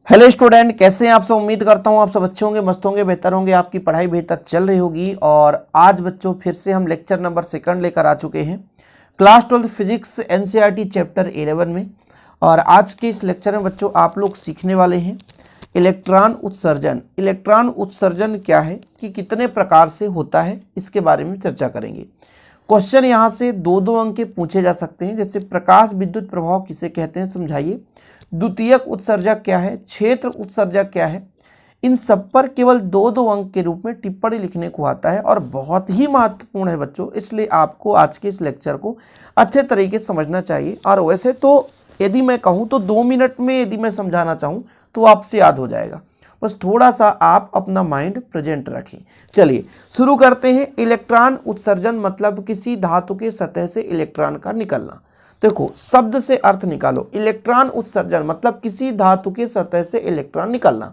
Hello student, कैसे हैं आप सब। उम्मीद करता हूं आप सब अच्छे होंगे, मस्त होंगे, बेहतर होंगे, आपकी पढ़ाई बेहतर चल रही होगी। और आज बच्चों फिर से हम लेक्चर नंबर 2 लेकर आ चुके हैं क्लास 12 फिजिक्स एनसीईआरटी चैप्टर 11 में। और आज के इस लेक्चर में बच्चों आप लोग सीखने वाले हैं इलेक्ट्रॉन उत्सर्जन। इलेक्ट्रॉन उत्सर्जन क्या है, कि कितने प्रकार से होता है, इसके बारे में चर्चा करेंगे। क्वेश्चन यहाँ से दो अंक के पूछे जा सकते हैं, जैसे प्रकाश विद्युत प्रभाव किसे कहते हैं समझाइए, द्वितीयक उत्सर्जक क्या है, क्षेत्र उत्सर्जक क्या है। इन सब पर केवल दो अंक के रूप में टिप्पणी लिखने को आता है और बहुत ही महत्वपूर्ण है बच्चों, इसलिए आपको आज के इस लेक्चर को अच्छे तरीके से समझना चाहिए। और वैसे तो यदि मैं कहूँ तो 2 मिनट में यदि मैं समझाना चाहूँ तो आपसे याद हो जाएगा, बस थोड़ा सा आप अपना माइंड प्रेजेंट रखें। चलिए शुरू करते हैं। इलेक्ट्रॉन उत्सर्जन मतलब किसी धातु के सतह से इलेक्ट्रॉन का निकलना। देखो शब्द से अर्थ निकालो, इलेक्ट्रॉन उत्सर्जन मतलब किसी धातु के सतह से इलेक्ट्रॉन निकलना।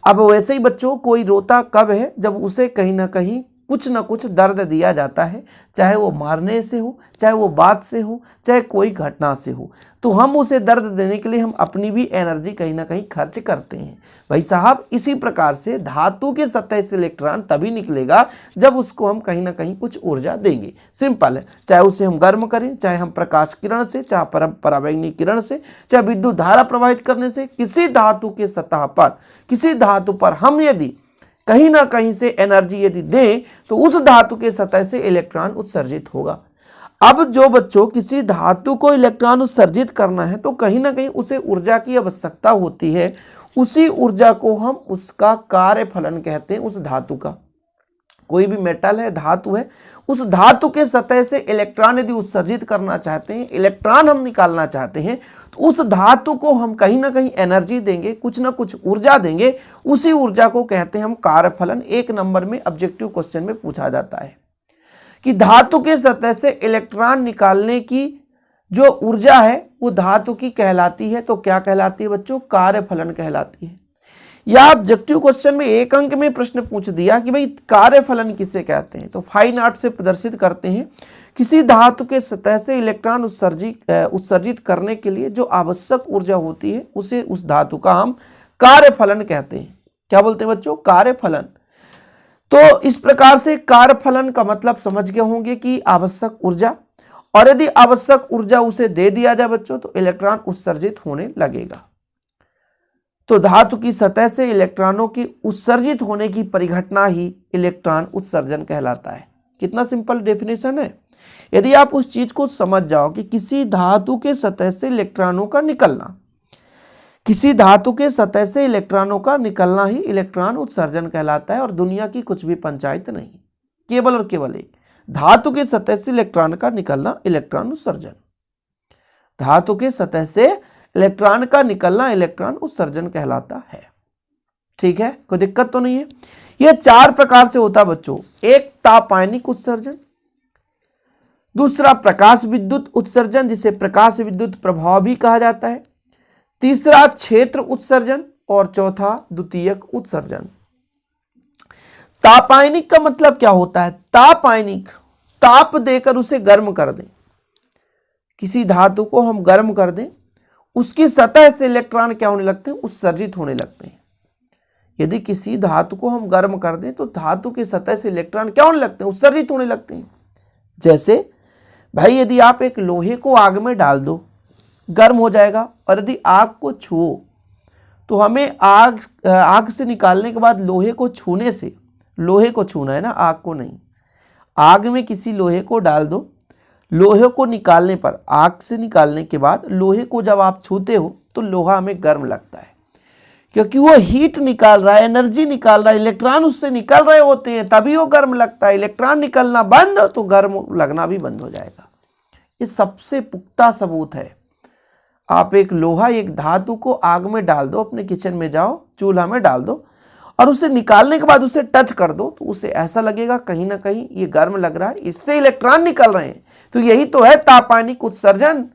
अब वैसे ही बच्चों कोई रोता कब है, जब उसे कहीं ना कहीं कुछ ना कुछ दर्द दिया जाता है, चाहे वो मारने से हो, चाहे वो बात से हो, चाहे कोई घटना से हो, तो हम उसे दर्द देने के लिए हम अपनी भी एनर्जी कहीं ना कहीं खर्च करते हैं भाई साहब। इसी प्रकार से धातु के सतह से इलेक्ट्रॉन तभी निकलेगा जब उसको हम कहीं ना कहीं कुछ ऊर्जा देंगे। सिंपल है, चाहे उसे हम गर्म करें, चाहे हम प्रकाश किरण से, चाहे पराबैंगनी किरण से, चाहे विद्युत धारा प्रवाहित करने से, किसी धातु के सतह पर, किसी धातु पर हम यदि कहीं ना कहीं से एनर्जी यदि दें तो उस धातु के सतह से इलेक्ट्रॉन उत्सर्जित होगा। अब जो बच्चों किसी धातु को इलेक्ट्रॉन उत्सर्जित करना है तो कहीं ना कहीं उसे ऊर्जा की आवश्यकता होती है। उसी ऊर्जा को हम उसका कार्यफलन कहते हैं, उस धातु का। कोई भी मेटल है, धातु है, उस धातु के सतह से इलेक्ट्रॉन यदि उत्सर्जित करना चाहते हैं, इलेक्ट्रॉन हम निकालना चाहते हैं, तो उस धातु को हम कहीं ना कहीं एनर्जी देंगे, कुछ ना कुछ ऊर्जा देंगे। उसी ऊर्जा को कहते हैं हम कार्यफलन। 1 नंबर में ऑब्जेक्टिव क्वेश्चन में पूछा जाता है कि धातु के सतह से इलेक्ट्रॉन निकालने की जो ऊर्जा है वो धातु की कहलाती है, तो क्या कहलाती है बच्चों, कार्यफलन कहलाती है। या ऑब्जेक्टिव क्वेश्चन में 1 अंक में प्रश्न पूछ दिया कि भाई कार्यफलन किसे कहते हैं, तो फाइन आर्ट से प्रदर्शित करते हैं किसी धातु के सतह से इलेक्ट्रॉन उत्सर्जित करने के लिए जो आवश्यक ऊर्जा होती है उसे उस धातु का हम कार्यफलन कहते हैं। क्या बोलते हैं बच्चों, कार्यफलन। तो इस प्रकार से कार्यफलन का मतलब समझ गए होंगे कि आवश्यक ऊर्जा, और यदि आवश्यक ऊर्जा उसे दे दिया जाए बच्चों तो इलेक्ट्रॉन उत्सर्जित होने लगेगा। तो धातु की सतह से इलेक्ट्रॉनों की उत्सर्जित होने की परिघटना ही इलेक्ट्रॉन उत्सर्जन कहलाता है। कितना सिंपल डेफिनेशन है। यदि आप उस चीज को समझ जाओ कि किसी धातु के सतह से इलेक्ट्रॉनों का निकलना, किसी धातु के सतह से इलेक्ट्रॉनों का निकलना ही इलेक्ट्रॉन उत्सर्जन कहलाता है। और दुनिया की कुछ भी पंचायत नहीं, केवल और केवल एक धातु के सतह से इलेक्ट्रॉन का निकलना इलेक्ट्रॉन उत्सर्जन। धातु के सतह से इलेक्ट्रॉन का निकलना इलेक्ट्रॉन उत्सर्जन कहलाता है। ठीक है, कोई दिक्कत तो नहीं है। यह 4 प्रकार से होता है बच्चों। एक तापायनिक उत्सर्जन, दूसरा प्रकाश विद्युत उत्सर्जन जिसे प्रकाश विद्युत प्रभाव भी कहा जाता है, तीसरा क्षेत्र उत्सर्जन, और चौथा द्वितीयक उत्सर्जन। तापायनिक का मतलब क्या होता है, तापायनिक ताप देकर उसे गर्म कर दें। किसी धातु को हम गर्म कर दें, उसकी सतह से इलेक्ट्रॉन क्या होने लगते हैं, उत्सर्जित होने लगते हैं। यदि किसी धातु को हम गर्म कर दें तो धातु की सतह से इलेक्ट्रॉन क्या होने लगते हैं, उत्सर्जित होने लगते हैं। जैसे भाई यदि आप एक लोहे को आग में डाल दो, गर्म हो जाएगा, और यदि आग को छुओ तो हमें आग से निकालने के बाद लोहे को छूने से, लोहे को छूना है ना, आग को नहीं। आग में किसी लोहे को डाल दो, लोहे को निकालने पर, आग से निकालने के बाद लोहे को जब आप छूते हो तो लोहा हमें गर्म लगता है, क्योंकि वो हीट निकाल रहा है, एनर्जी निकाल रहा है, इलेक्ट्रॉन उससे निकल रहे होते हैं, तभी वो गर्म लगता है। इलेक्ट्रॉन निकलना बंद तो गर्म लगना भी बंद हो जाएगा। ये सबसे पुख्ता सबूत है। आप एक लोहा, एक धातु को आग में डाल दो, अपने किचन में जाओ, चूल्हा में डाल दो, और उसे निकालने के बाद उसे टच कर दो तो उसे ऐसा लगेगा कहीं ना कहीं ये गर्म लग रहा है, इससे इलेक्ट्रॉन निकल रहे हैं। तो यही तो है तापायनिक उत्सर्जन।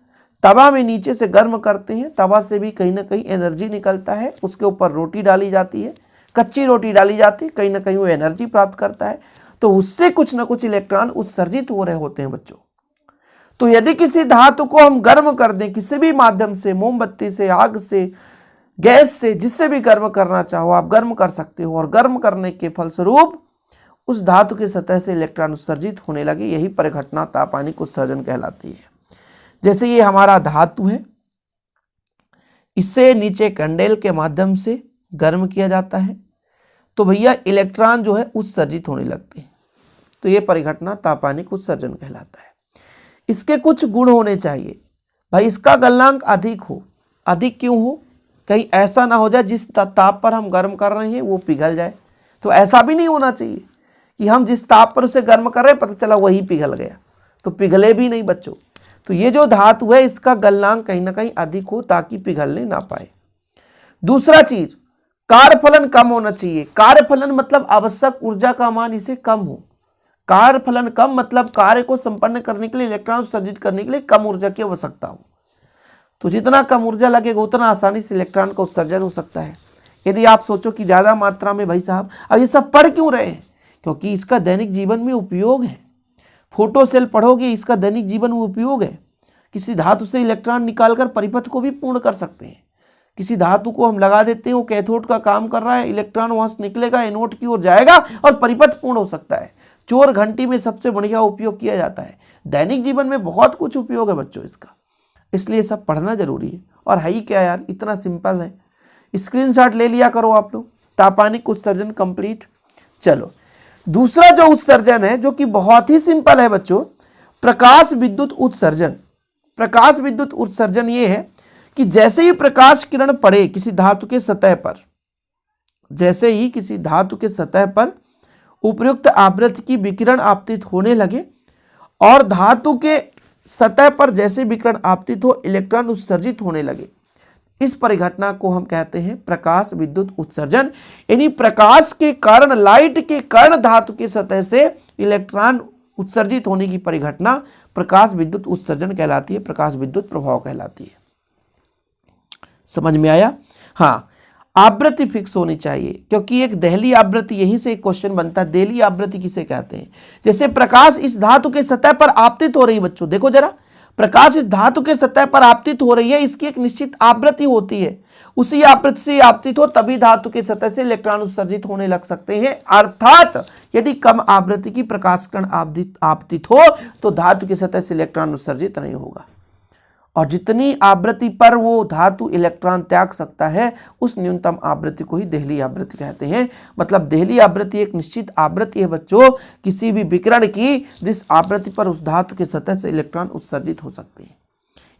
तवा में नीचे से गर्म करते हैं, तवा से भी कहीं ना कहीं एनर्जी निकलता है, उसके ऊपर रोटी डाली जाती है, कच्ची रोटी डाली जाती है, कहीं ना कहीं वो एनर्जी प्राप्त करता है, तो उससे कुछ ना कुछ इलेक्ट्रॉन उत्सर्जित हो रहे होते हैं बच्चों। तो यदि किसी धातु को हम गर्म कर दें किसी भी माध्यम से, मोमबत्ती से, आग से, गैस से जिससे भी गर्म करना चाहो आप गर्म कर सकते हो, और गर्म करने के फलस्वरूप उस धातु की सतह से इलेक्ट्रॉन उत्सर्जित होने लगे। यही परिघटना तापानिक उत्सर्जन कहलाती है। जैसे ये हमारा धातु है, इससे नीचे कैंडल के माध्यम से गर्म किया जाता है, तो भैया इलेक्ट्रॉन जो है उत्सर्जित होने लगते हैं, तो ये परिघटना तापानिक उत्सर्जन कहलाता है। इसके कुछ गुण होने चाहिए भाई, इसका गलनांक अधिक हो। अधिक क्यों हो? कहीं ऐसा ना हो जाए जिस ताप पर हम गर्म कर रहे हैं वो पिघल जाए, तो ऐसा भी नहीं होना चाहिए कि हम जिस ताप पर उसे गर्म कर रहे हैं पता चला वही पिघल गया, तो पिघले भी नहीं बच्चों। तो ये जो धातु है इसका गलनांक कहीं ना कहीं अधिक हो ताकि पिघलने ना पाए। दूसरा चीज, कार्यफलन कम होना चाहिए। कार्यफलन मतलब आवश्यक ऊर्जा का मान इसे कम हो। कार्यफलन कम मतलब कार्य को संपन्न करने के लिए, इलेक्ट्रॉन उत्सर्जित करने के लिए कम ऊर्जा की आवश्यकता हो। तो जितना कम ऊर्जा लगेगा उतना आसानी से इलेक्ट्रॉन का उत्सर्जन हो सकता है। यदि आप सोचो कि ज्यादा मात्रा में, भाई साहब अब ये सब पढ़ क्यों रहे हैं? क्योंकि इसका दैनिक जीवन में उपयोग है। फोटो सेल पढ़ोगे, इसका दैनिक जीवन में उपयोग है। किसी धातु से इलेक्ट्रॉन निकालकर परिपथ को भी पूर्ण कर सकते हैं। किसी धातु को हम लगा देते हैं, वो कैथोड का काम कर रहा है, इलेक्ट्रॉन वहां से निकलेगा, एनोड की ओर जाएगा और परिपथ पूर्ण हो सकता है। चोर घंटी में सबसे बढ़िया उपयोग किया जाता है। दैनिक जीवन में बहुत कुछ उपयोग है बच्चों इसका, इसलिए सब पढ़ना जरूरी है। और है ही क्या यार, इतना सिंपल है। स्क्रीनशॉट ले लिया करो आप लोग। तापानिक उत्सर्जन कंप्लीट। चलो दूसरा जो उत्सर्जन है जो कि बहुत ही सिंपल है बच्चों, प्रकाश विद्युत उत्सर्जन। प्रकाश विद्युत उत्सर्जन ये है कि जैसे ही प्रकाश किरण पड़े किसी धातु के सतह पर, जैसे ही किसी धातु के सतह पर उपयुक्त आवृत्ति की विकिरण आपतित होने लगे और धातु के सतह पर जैसे विकिरण आपतित हो इलेक्ट्रॉन उत्सर्जित होने लगे, इस परिघटना को हम कहते हैं प्रकाश विद्युत उत्सर्जन। यानी प्रकाश के कारण, लाइट के कारण धातु की सतह से इलेक्ट्रॉन उत्सर्जित होने की परिघटना प्रकाश विद्युत उत्सर्जन कहलाती है, प्रकाश विद्युत प्रभाव कहलाती है। समझ में आया? हाँ, आवृत्ति फिक्स होनी चाहिए, क्योंकि एक दहली आवृत्ति, यहीं से एक क्वेश्चन बनता है, दहली आवृत्ति किसे कहते हैं? जैसे प्रकाश इस धातु के सतह पर आपतित हो रही है बच्चों, देखो जरा, प्रकाश इस धातु के सतह पर आपतित हो रही है, इसकी एक निश्चित आवृत्ति होती है, उसी आवृत्ति से आपतित हो तभी धातु के सतह से इलेक्ट्रॉन उत्सर्जित होने लग सकते हैं। अर्थात यदि कम आवृत्ति की प्रकाश किरण आपतित हो तो धातु की सतह से इलेक्ट्रॉन उत्सर्जित नहीं होगा, और जितनी आवृत्ति पर वो धातु इलेक्ट्रॉन त्याग सकता है उस न्यूनतम आवृत्ति को ही देहली आवृत्ति कहते हैं। मतलब देहली आवृत्ति एक निश्चित आवृत्ति है बच्चों किसी भी विकिरण की जिस आवृत्ति पर उस धातु के सतह से इलेक्ट्रॉन उत्सर्जित हो सकते हैं।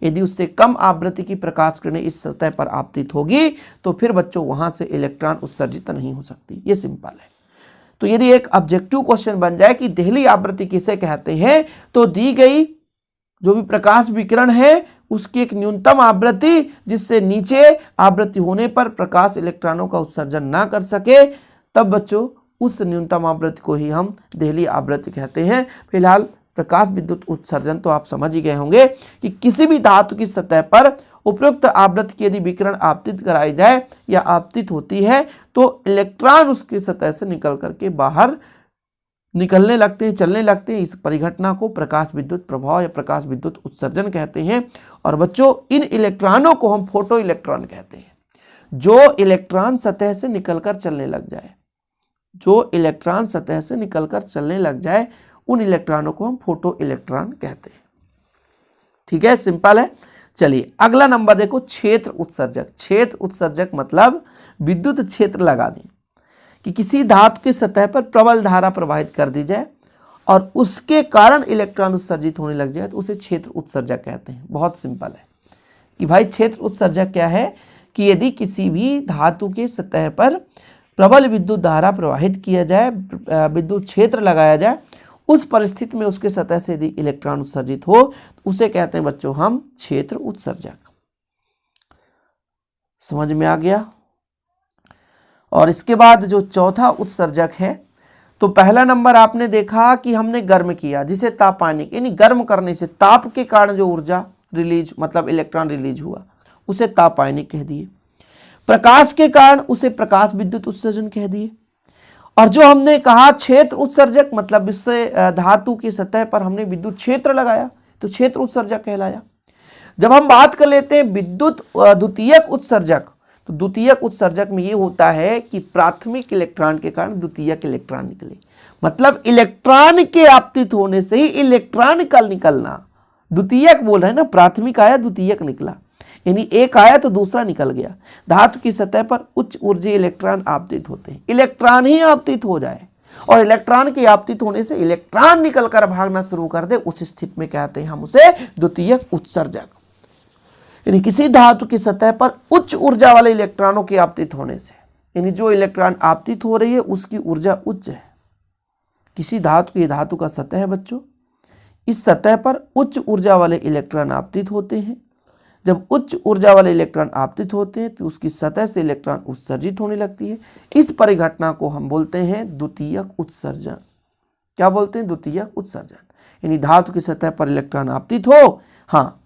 यदि उससे कम आवृत्ति की प्रकाश किरणें इस सतह पर आपतित होगी तो फिर बच्चों वहां से इलेक्ट्रॉन उत्सर्जित नहीं हो सकती। ये सिंपल है। तो यदि एक ऑब्जेक्टिव क्वेश्चन बन जाए कि देहली आवृत्ति किसे कहते हैं, तो दी गई जो भी प्रकाश विकिरण है उसकी एक न्यूनतम आवृत्ति जिससे नीचे आवृत्ति होने पर प्रकाश इलेक्ट्रॉनों का उत्सर्जन ना कर सके, तब बच्चों उस न्यूनतम आवृत्ति को ही हम देहली आवृत्ति कहते हैं। फिलहाल प्रकाश विद्युत उत्सर्जन तो आप समझ ही गए होंगे कि किसी भी धातु की सतह पर उपयुक्त आवृत्ति की यदि विकिरण आपतित कराई जाए या आपतित होती है तो इलेक्ट्रॉन उसकी सतह से निकल करके बाहर निकलने लगते हैं, चलने लगते हैं। इस परिघटना को प्रकाश विद्युत प्रभाव या प्रकाश विद्युत उत्सर्जन कहते हैं। और बच्चों इन इलेक्ट्रॉनों को हम फोटो इलेक्ट्रॉन कहते हैं। जो इलेक्ट्रॉन सतह से निकलकर चलने लग जाए, जो इलेक्ट्रॉन सतह से निकलकर चलने लग जाए उन इलेक्ट्रॉनों को हम फोटो इलेक्ट्रॉन कहते हैं। ठीक है, सिंपल है। चलिए अगला नंबर देखो, क्षेत्र उत्सर्जक। क्षेत्र उत्सर्जक मतलब विद्युत क्षेत्र लगा दें कि किसी धातु की सतह पर प्रबल धारा प्रवाहित कर दी जाए और उसके कारण इलेक्ट्रॉन उत्सर्जित होने लग जाए तो उसे क्षेत्र उत्सर्जक कहते हैं। बहुत सिंपल है कि भाई क्षेत्र उत्सर्जक क्या है कि यदि किसी भी धातु के सतह पर प्रबल विद्युत धारा प्रवाहित किया जाए, विद्युत क्षेत्र लगाया जाए, उस परिस्थिति में उसके सतह से यदि इलेक्ट्रॉन उत्सर्जित हो तो उसे कहते हैं बच्चों हम क्षेत्र उत्सर्जक। समझ में आ गया? और इसके बाद जो चौथा उत्सर्जक है, तो पहला नंबर आपने देखा कि हमने गर्म किया जिसे तापानिक, यानी गर्म करने से ताप के कारण जो ऊर्जा रिलीज मतलब इलेक्ट्रॉन रिलीज हुआ उसे तापायनिक कह दिए। प्रकाश के कारण उसे प्रकाश विद्युत उत्सर्जन कह दिए। और जो हमने कहा क्षेत्र उत्सर्जक मतलब इससे धातु की सतह पर हमने विद्युत क्षेत्र लगाया तो क्षेत्र उत्सर्जक कहलाया। जब हम बात कर लेते हैं विद्युत द्वितीयक उत्सर्जक, तो द्वितीयक उत्सर्जक में ये होता है कि प्राथमिक इलेक्ट्रॉन के कारण द्वितीयक इलेक्ट्रॉन निकले, मतलब इलेक्ट्रॉन के आपतित होने से ही इलेक्ट्रॉन निकलना। द्वितीयक बोल रहे हैं ना, प्राथमिक आया द्वितीयक निकला, यानी एक आया तो दूसरा निकल गया। धातु की सतह पर उच्च ऊर्जा इलेक्ट्रॉन आपतित होते हैं, इलेक्ट्रॉन ही आपतित हो जाए और इलेक्ट्रॉन के आपतित होने से इलेक्ट्रॉन निकलकर भागना शुरू कर दे, उस स्थिति में कहते हैं हम उसे द्वितीयक उत्सर्जक। यानी किसी धातु की सतह पर उच्च ऊर्जा वाले इलेक्ट्रॉनों के आपतित होने से, यानी जो इलेक्ट्रॉन आपतित हो रही है उसकी ऊर्जा उच्च है। किसी धातु का सतह है बच्चों, इस सतह पर उच्च ऊर्जा वाले इलेक्ट्रॉन आपतित होते हैं। जब उच्च ऊर्जा वाले इलेक्ट्रॉन आपतित होते हैं तो उसकी सतह से इलेक्ट्रॉन उत्सर्जित होने लगती है। इस परिघटना को हम बोलते हैं द्वितीयक उत्सर्जन। क्या बोलते हैं? द्वितीयक उत्सर्जन। यानी धातु की सतह पर इलेक्ट्रॉन आपतित हो, हाँ,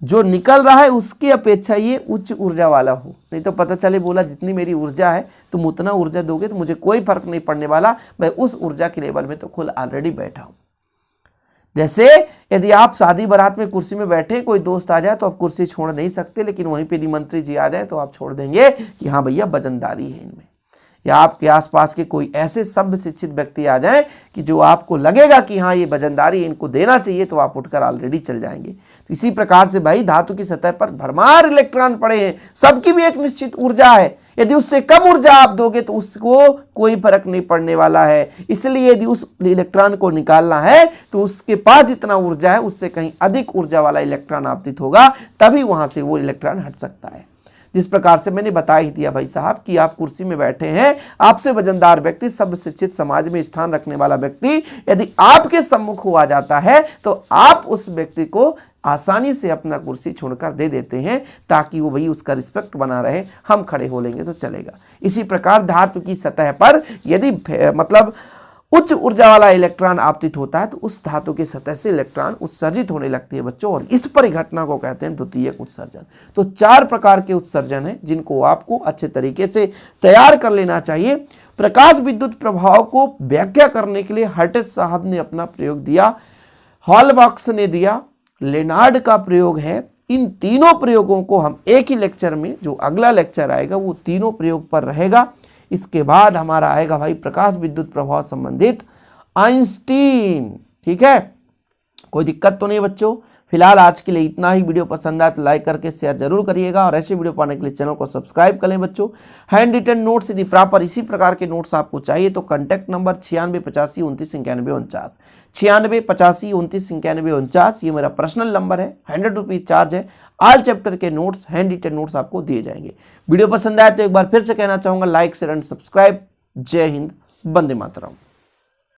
जो निकल रहा है उसकी अपेक्षा ये उच्च ऊर्जा वाला हो। नहीं तो पता चले बोला जितनी मेरी ऊर्जा है तुम उतना ऊर्जा दोगे तो मुझे कोई फर्क नहीं पड़ने वाला, मैं उस ऊर्जा के लेवल में तो खुद ऑलरेडी बैठा हूं। जैसे यदि आप शादी बारात में कुर्सी में बैठे, कोई दोस्त आ जाए तो आप कुर्सी छोड़ नहीं सकते, लेकिन वहीं पे मंत्री जी आ जाए तो आप छोड़ देंगे कि हाँ भैया वजनदारी है इनमें। या आपके आसपास के कोई ऐसे सभ्य शिक्षित व्यक्ति आ जाए कि जो आपको लगेगा कि हाँ ये वजनदारी इनको देना चाहिए, तो आप उठकर ऑलरेडी चल जाएंगे। तो इसी प्रकार से भाई धातु की सतह पर भरमार इलेक्ट्रॉन पड़े हैं, सबकी भी एक निश्चित ऊर्जा है। यदि उससे कम ऊर्जा आप दोगे तो उसको कोई फर्क नहीं पड़ने वाला है। इसलिए यदि उस इलेक्ट्रॉन को निकालना है तो उसके पास जितना ऊर्जा है उससे कहीं अधिक ऊर्जा वाला इलेक्ट्रॉन आपतित होगा, तभी वहां से वो इलेक्ट्रॉन हट सकता है। जिस प्रकार से मैंने बता ही दिया भाई साहब कि आप कुर्सी में बैठे हैं, आपसे वजनदार व्यक्ति, सब शिक्षित समाज में स्थान रखने वाला व्यक्ति यदि आपके सम्मुख हुआ जाता है तो आप उस व्यक्ति को आसानी से अपना कुर्सी छोड़कर दे देते हैं, ताकि वो भाई उसका रिस्पेक्ट बना रहे। हम खड़े हो लेंगे तो चलेगा। इसी प्रकार धातु की सतह पर यदि मतलब उच्च ऊर्जा वाला इलेक्ट्रॉन आपतित होता है तो उस धातु की सतह से इलेक्ट्रॉन उत्सर्जित होने लगती है बच्चों, और इस परिघटना को कहते हैं द्वितीयक उत्सर्जन। तो 4 प्रकार के उत्सर्जन हैं जिनको आपको अच्छे तरीके से तैयार कर लेना चाहिए। प्रकाश विद्युत प्रभाव को व्याख्या करने के लिए हर्ट्ज साहब ने अपना प्रयोग दिया, हॉलबॉक्स ने दिया, लेनार्ड का प्रयोग है। इन तीनों प्रयोगों को हम एक ही लेक्चर में, जो अगला लेक्चर आएगा वो तीनों प्रयोग पर रहेगा। इसके बाद हमारा आएगा भाई प्रकाश विद्युत प्रभाव संबंधित आइंस्टीन। ठीक है, कोई दिक्कत तो नहीं बच्चों। फिलहाल आज के लिए इतना ही। वीडियो पसंद आए तो लाइक करके शेयर जरूर करिएगा, और ऐसे वीडियो पाने के लिए चैनल को सब्सक्राइब कर लें बच्चों। हैंड रिटन नोट्स यदि प्रॉपर इसी प्रकार के नोट्स आपको चाहिए तो कॉन्टैक्ट नंबर 9685299149, 9685299149, ये मेरा पर्सनल नंबर है। 100 रुपीज चार्ज है। ऑल चैप्टर के नोट्स, हैंड रिटन नोट्स आपको दिए जाएंगे। वीडियो पसंद आए तो एक बार फिर से कहना चाहूंगा, लाइक शेयर एंड सब्सक्राइब। जय हिंद, वंदे मातरम।